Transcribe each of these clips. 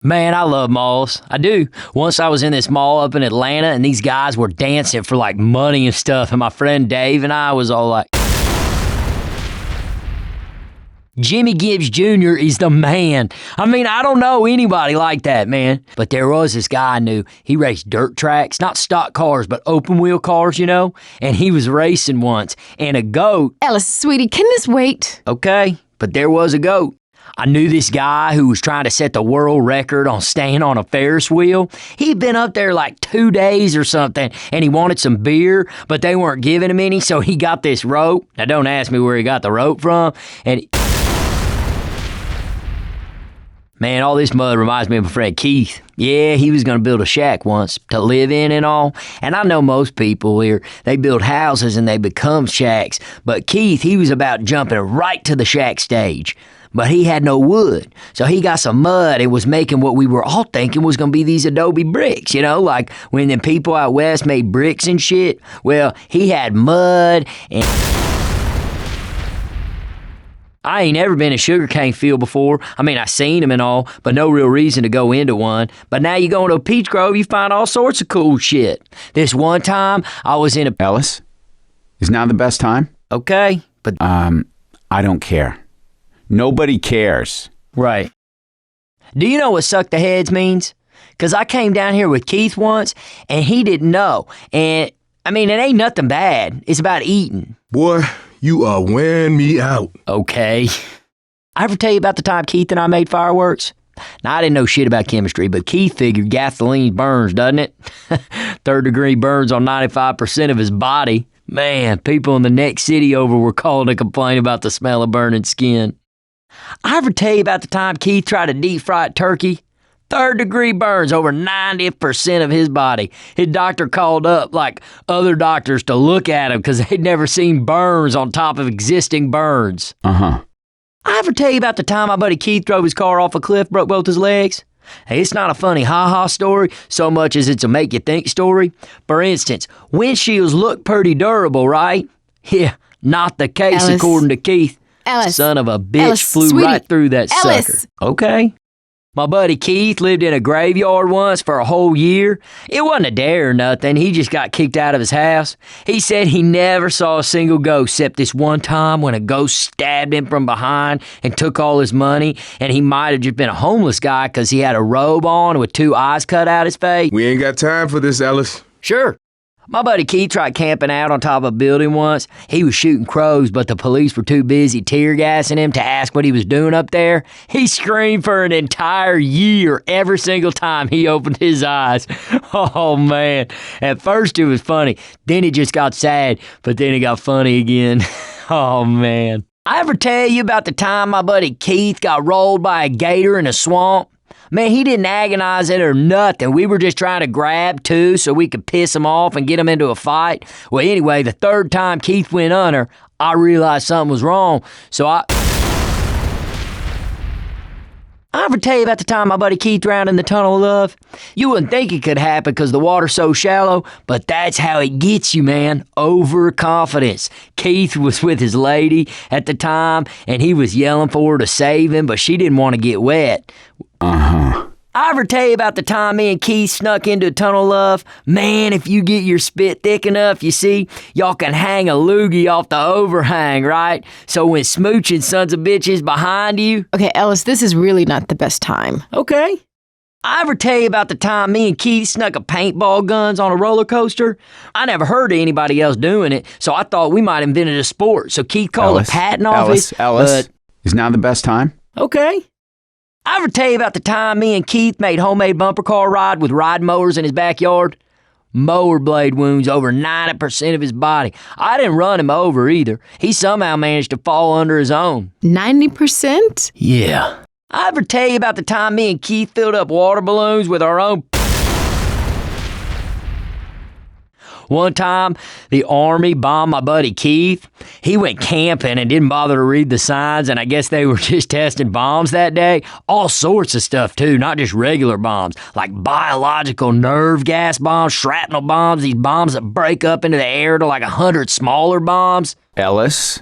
Man, I love malls. I do. Once I was in this mall up in Atlanta, and these guys were dancing for like money and stuff, and my friend Dave and I was all like, Jimmy Gibbs Jr. is the man. I mean, I don't know anybody like that, man. But there was this guy I knew. He raced dirt tracks, not stock cars, but open wheel cars, you know? And he was racing once, and a goat. Ellis, sweetie, can this wait? Okay, but there was a goat. I knew this guy who was trying to set the world record on staying on a Ferris wheel. He'd been up there like 2 days or something, and he wanted some beer, but they weren't giving him any, so he got this rope. Now, don't ask me where he got the rope from. Man, all this mud reminds me of my friend Keith. Yeah, he was going to build a shack once to live in and all. And I know most people here, they build houses and they become shacks. But Keith, he was about jumping right to the shack stage. But he had no wood. So he got some mud and was making what we were all thinking was going to be these adobe bricks, you know, like when the people out west made bricks and shit. Well, he had mud and... I ain't ever been in a sugarcane field before. I mean, I seen them and all, but no real reason to go into one. But now you go into a peach grove, you find all sorts of cool shit. This one time, I was in a... Ellis, is now the best time? Okay, but... I don't care. Nobody cares. Right. Do you know what suck the heads means? Because I came down here with Keith once, and he didn't know. And, I mean, it ain't nothing bad. It's about eating. Boy, you are wearing me out. Okay. I ever tell you about the time Keith and I made fireworks? Now, I didn't know shit about chemistry, but Keith figured gasoline burns, doesn't it? Third-degree burns on 95% of his body. Man, people in the next city over were calling to complain about the smell of burning skin. I ever tell you about the time Keith tried to deep-fry a turkey? Third-degree burns over 90% of his body. His doctor called up, like other doctors, to look at him because they'd never seen burns on top of existing burns. Uh-huh. I ever tell you about the time my buddy Keith drove his car off a cliff, broke both his legs? Hey, it's not a funny ha-ha story so much as it's a make-you-think story. For instance, windshields look pretty durable, right? Yeah, not the case Ellis. according to Keith. Ellis. Son of a bitch Ellis, flew sweetie. right through that Ellis. sucker. Okay. My buddy Keith lived in a graveyard once for a whole year. It wasn't a dare or nothing. He just got kicked out of his house. He said he never saw a single ghost except this one time when a ghost stabbed him from behind and took all his money. And he might have just been a homeless guy because he had a robe on with 2 eyes cut out his face. We ain't got time for this, Ellis. Sure. My buddy Keith tried camping out on top of a building once. He was shooting crows, but the police were too busy tear gassing him to ask what he was doing up there. He screamed for an entire year every single time he opened his eyes. Oh, man. At first it was funny. Then it just got sad, but then it got funny again. Oh, man. I ever tell you about the time my buddy Keith got rolled by a gator in a swamp? Man, he didn't agonize it or nothing. We were just trying to grab 2 so we could piss him off and get him into a fight. Well, anyway, the 3rd time Keith went under, I realized something was wrong. So I ever tell you about the time my buddy Keith drowned in the Tunnel of Love? You wouldn't think it could happen because the water's so shallow, but that's how it gets you, man. Overconfidence. Keith was with his lady at the time, and he was yelling for her to save him, but she didn't want to get wet. Uh-huh. I ever tell you about the time me and Keith snuck into a Tunnel of Love? Man, if you get your spit thick enough, you see, y'all can hang a loogie off the overhang, right? So when smooching sons of bitches behind you... Okay, Ellis, this is really not the best time. Okay. I ever tell you about the time me and Keith snuck a paintball guns on a roller coaster? I never heard of anybody else doing it, so I thought we might invent a sport. So Keith called a patent office. Ellis, is now the best time? Okay. I ever tell you about the time me and Keith made homemade bumper car ride with ride mowers in his backyard? Mower blade wounds over 90% of his body. I didn't run him over either. He somehow managed to fall under his own. 90%? Yeah. I ever tell you about the time me and Keith filled up water balloons with our own... One time, the Army bombed my buddy Keith. He went camping and didn't bother to read the signs, and I guess they were just testing bombs that day. All sorts of stuff, too, not just regular bombs, like biological nerve gas bombs, shrapnel bombs, these bombs that break up into the air to like 100 smaller bombs. Ellis,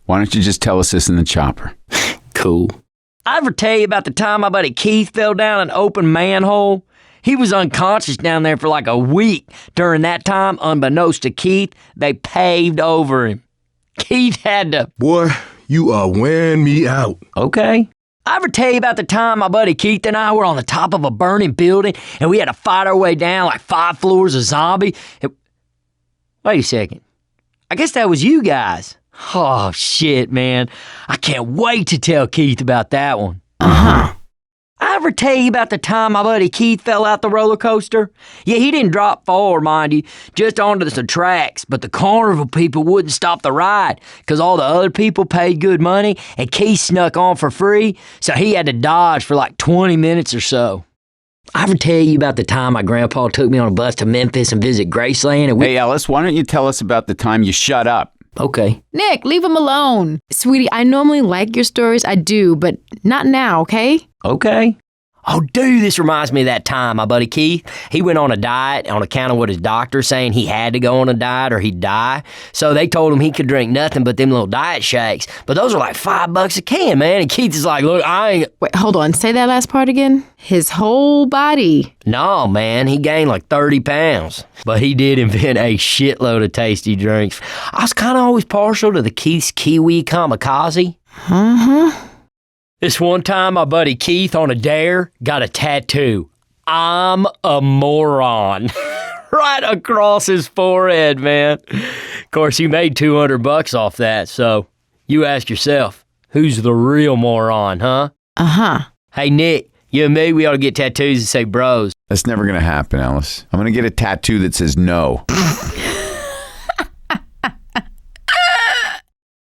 why don't you just tell us this in the chopper? Cool. I ever tell you about the time my buddy Keith fell down an open manhole? He was unconscious down there for like a week. During that time, unbeknownst to Keith, they paved over him. Keith had to... Boy, you are wearing me out. Okay. I ever tell you about the time my buddy Keith and I were on the top of a burning building and we had to fight our way down like 5 floors of zombie? Wait a second. I guess that was you guys. Oh, shit, man. I can't wait to tell Keith about that one. Uh-huh. I ever tell you about the time my buddy Keith fell out the roller coaster? Yeah, he didn't drop forward, mind you, just onto some tracks, but the carnival people wouldn't stop the ride because all the other people paid good money and Keith snuck on for free, so he had to dodge for like 20 minutes or so. I ever tell you about the time my grandpa took me on a bus to Memphis and visit Graceland? And Hey, Ellis, why don't you tell us about the time you shut up? Okay. Nick, leave him alone. Sweetie, I normally like your stories. I do, but not now, okay? Okay. Oh, dude, this reminds me of that time my buddy Keith, he went on a diet on account of what his doctor saying he had to go on a diet or he'd die. So they told him he could drink nothing but them little diet shakes. But those are like $5 a can, man. And Keith is like, look, I ain't... Wait, hold on. Say that last part again. His whole body. No, man, he gained like 30 pounds. But he did invent a shitload of tasty drinks. I was kind of always partial to the Keith's Kiwi Kamikaze. Uh-huh. This one time, my buddy Keith on a dare got a tattoo. I'm a moron. Right across his forehead, man. Of course, he made $200 off that, so you ask yourself, who's the real moron, huh? Uh-huh. Hey, Nick, you and me, we ought to get tattoos that say bros. That's never going to happen, Ellis. I'm going to get a tattoo that says no.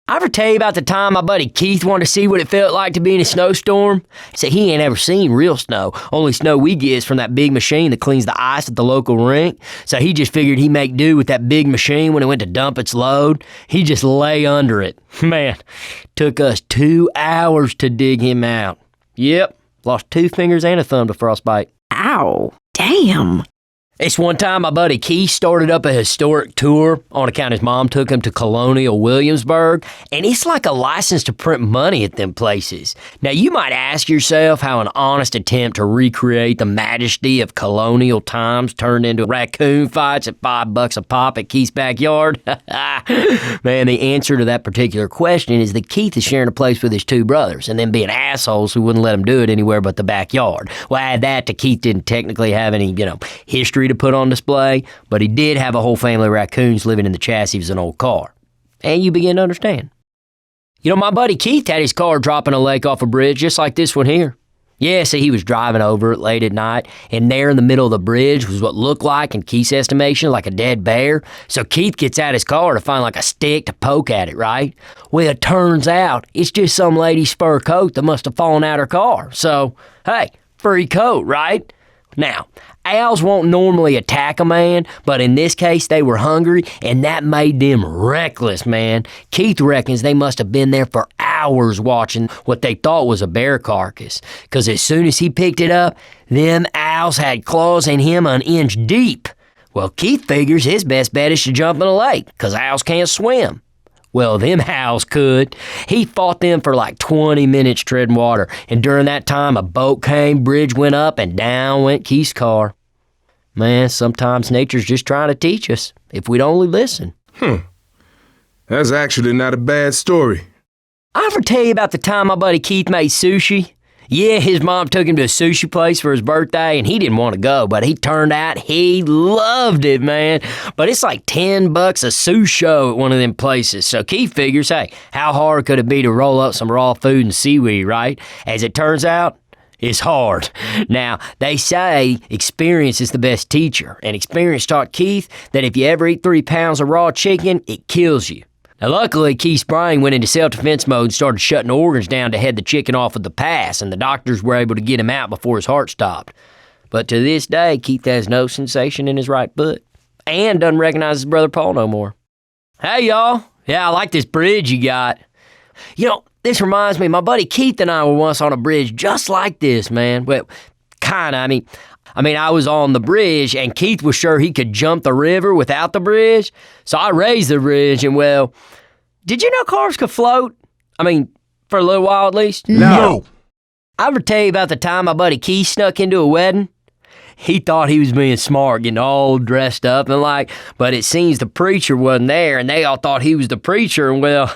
I ever tell you about the time my buddy Keith wanted to see what it felt like to be in a snowstorm? Said he ain't ever seen real snow. Only snow we get is from that big machine that cleans the ice at the local rink. So he just figured he'd make do with that big machine when it went to dump its load. He just lay under it. Man, took us 2 hours to dig him out. Yep, lost 2 fingers and a thumb to frostbite. Ow. Damn. This one time, my buddy Keith started up a historic tour on account his mom took him to Colonial Williamsburg, and it's like a license to print money at them places. Now, you might ask yourself how an honest attempt to recreate the majesty of colonial times turned into raccoon fights at $5 a pop at Keith's backyard. Man, the answer to that particular question is that Keith is sharing a place with his 2 brothers, and them being assholes who wouldn't let him do it anywhere but the backyard. Well, add that to Keith didn't technically have any, history to put on display, but he did have a whole family of raccoons living in the chassis of an old car. And you begin to understand. My buddy Keith had his car drop in a lake off a bridge just like this one here. Yeah, see, he was driving over it late at night, and there in the middle of the bridge was what looked like, in Keith's estimation, like a dead bear. So Keith gets out his car to find like a stick to poke at it, right? Well, it turns out it's just some lady's fur coat that must have fallen out her car. So, hey, free coat, right? Now, owls won't normally attack a man, but in this case, they were hungry, and that made them reckless, man. Keith reckons they must have been there for hours watching what they thought was a bear carcass, because as soon as he picked it up, them owls had claws in him an inch deep. Well, Keith figures his best bet is to jump in a lake, because owls can't swim. Well, them owls could. He fought them for like 20 minutes treading water, and during that time, a boat came, bridge went up, and down went Keith's car. Man, sometimes nature's just trying to teach us, if we'd only listen. That's actually not a bad story. I ever tell you about the time my buddy Keith made sushi? Yeah, his mom took him to a sushi place for his birthday, and he didn't want to go, but he turned out he loved it, man. But it's like $10 a sushi at one of them places. So Keith figures, hey, how hard could it be to roll up some raw food and seaweed, right? As it turns out, it's hard. Now, they say experience is the best teacher, and experience taught Keith that if you ever eat 3 pounds of raw chicken, it kills you. Now, luckily, Keith's brain went into self-defense mode and started shutting organs down to head the chicken off of the pass, and the doctors were able to get him out before his heart stopped. But to this day, Keith has no sensation in his right foot, and doesn't recognize his brother Paul no more. Hey, y'all. Yeah, I like this bridge you got. This reminds me, my buddy Keith and I were once on a bridge just like this, man. Well, kinda. I mean, I was on the bridge, and Keith was sure he could jump the river without the bridge. So I raised the bridge, and well, did you know cars could float? I mean, for a little while at least? No. I ever tell you about the time my buddy Keith snuck into a wedding? He thought he was being smart, getting all dressed up and but it seems the preacher wasn't there, and they all thought he was the preacher, and well,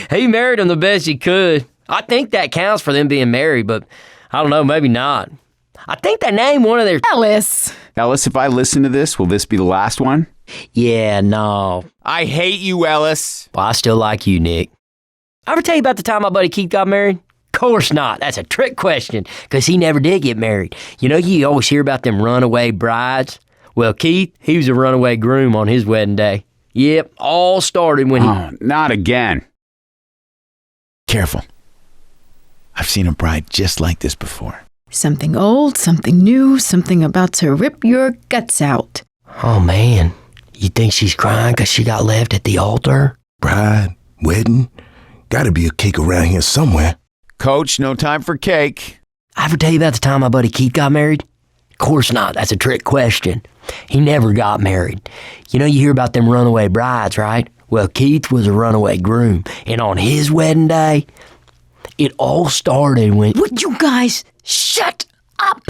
he married him the best he could. I think that counts for them being married, but I don't know, maybe not. I think they named one of their... Ellis. Ellis, if I listen to this, will this be the last one? Yeah, no. I hate you, Ellis. Well, I still like you, Nick. I ever tell you about the time my buddy Keith got married? Of course not. That's a trick question, because he never did get married. You know, you always hear about them runaway brides. Well, Keith, he was a runaway groom on his wedding day. Yep, all started when he... Oh, not again. Careful. I've seen a bride just like this before. Something old, something new, something about to rip your guts out. Oh, man. You think she's crying because she got left at the altar? Bride, wedding, gotta be a cake around here somewhere. Coach, no time for cake. I ever tell you about the time my buddy Keith got married? Of course not. That's a trick question. He never got married. You know, you hear about them runaway brides, right? Well, Keith was a runaway groom, and on his wedding day, it all started when... Would you guys shut up?